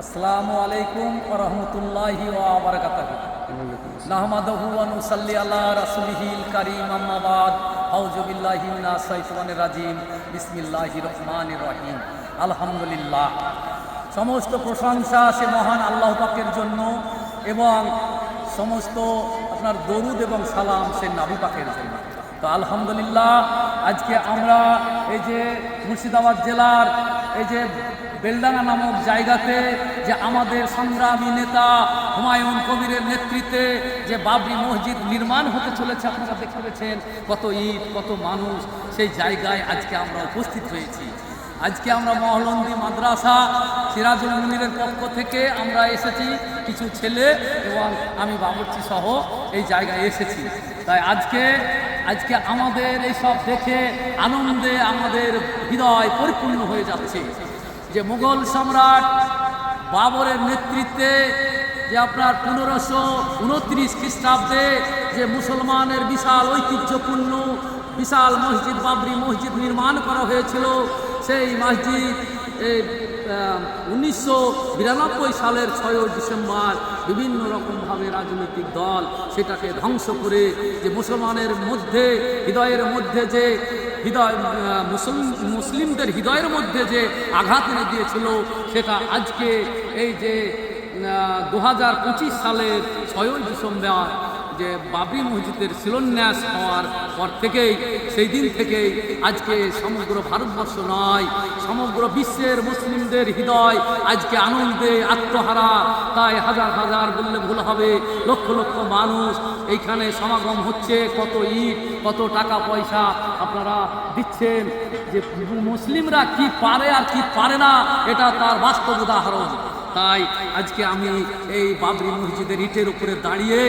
আসসালামু আলাইকুম ওয়া রাহমাতুল্লাহি ওয়া বারাকাতুহু। নাহমাদুহু ওয়া নুসাল্লি আলা রাসূলিহিল কারীম, আম্মা বাদ। আউযু বিল্লাহি মিনাশ শাইতানির রাজীম। বিসমিল্লাহির রহমানির রহিম। আলহামদুলিল্লাহ, সমস্ত প্রশংসা সে মহান আল্লাহ পাকের জন্য এবং সমস্ত আপনার দরুদ এবং সালাম সে নবী পাকের জন্য। তো আলহামদুলিল্লাহ, আজকে আমরা এই যে মুর্শিদাবাদ জেলার এই যে বেলডাঙ্গা নামক জায়গাতে যে আমাদের সংগ্রামী নেতা হুমায়ুন কবিরের নেতৃত্বে যে বাবরি মসজিদ নির্মাণ হতে চলেছে, আপনারা দেখতে পেয়েছেন কত ইট, কত মানুষ, সেই জায়গায় আজকে আমরা উপস্থিত হয়েছি। আজকে আমরা মহলন্দি মাদ্রাসা সিরাজুল মুনিরের পক্ষ থেকে আমরা এসেছি, কিছু ছেলে এবং আমি বাবুর্চি সহ এই জায়গায় এসেছি। তাই আজকে আমাদের এইসব দেখে আনন্দে আমাদের হৃদয় পরিপূর্ণ হয়ে যাচ্ছে যে মুঘল সম্রাট বাবরের নেতৃত্বে যে আপনার 1529 খ্রিস্টাব্দে যে মুসলমানের বিশাল ঐতিহ্যপূর্ণ বিশাল মসজিদ বাবরি মসজিদ নির্মাণ করা হয়েছিল, সেই মসজিদ 1992 সালের 6 ডিসেম্বর বিভিন্ন রকমভাবে রাজনৈতিক দল সেটাকে ধ্বংস করে যে মুসলমানের মধ্যে হৃদয়ের মধ্যে যে মুসলিমদের হৃদয়ের মধ্যে যে আঘাত এনে দিয়েছিল, সেটা আজকে এই যে 2025 সালের 6 ডিসেম্বর যে বাবরি মসজিদের শিলান্যাস হওয়ার পর থেকেই, সেই দিন থেকেই আজকে সমগ্র ভারতবর্ষ নয়, সমগ্র বিশ্বের মুসলিমদের হৃদয় আজকে আনন্দে আত্মহারা। তাই হাজার হাজার বললে ভুল হবে, লক্ষ লক্ষ মানুষ এইখানে সমাগম হচ্ছে। কত ইট, কত টাকা পয়সা আপনারা দিচ্ছেন, যে মুসলিমরা কি পারে আর কি পারে না এটা তার বাস্তব উদাহরণ। তাই আজকে আমি এই বাবরি মসজিদের ইটের উপরে দাঁড়িয়ে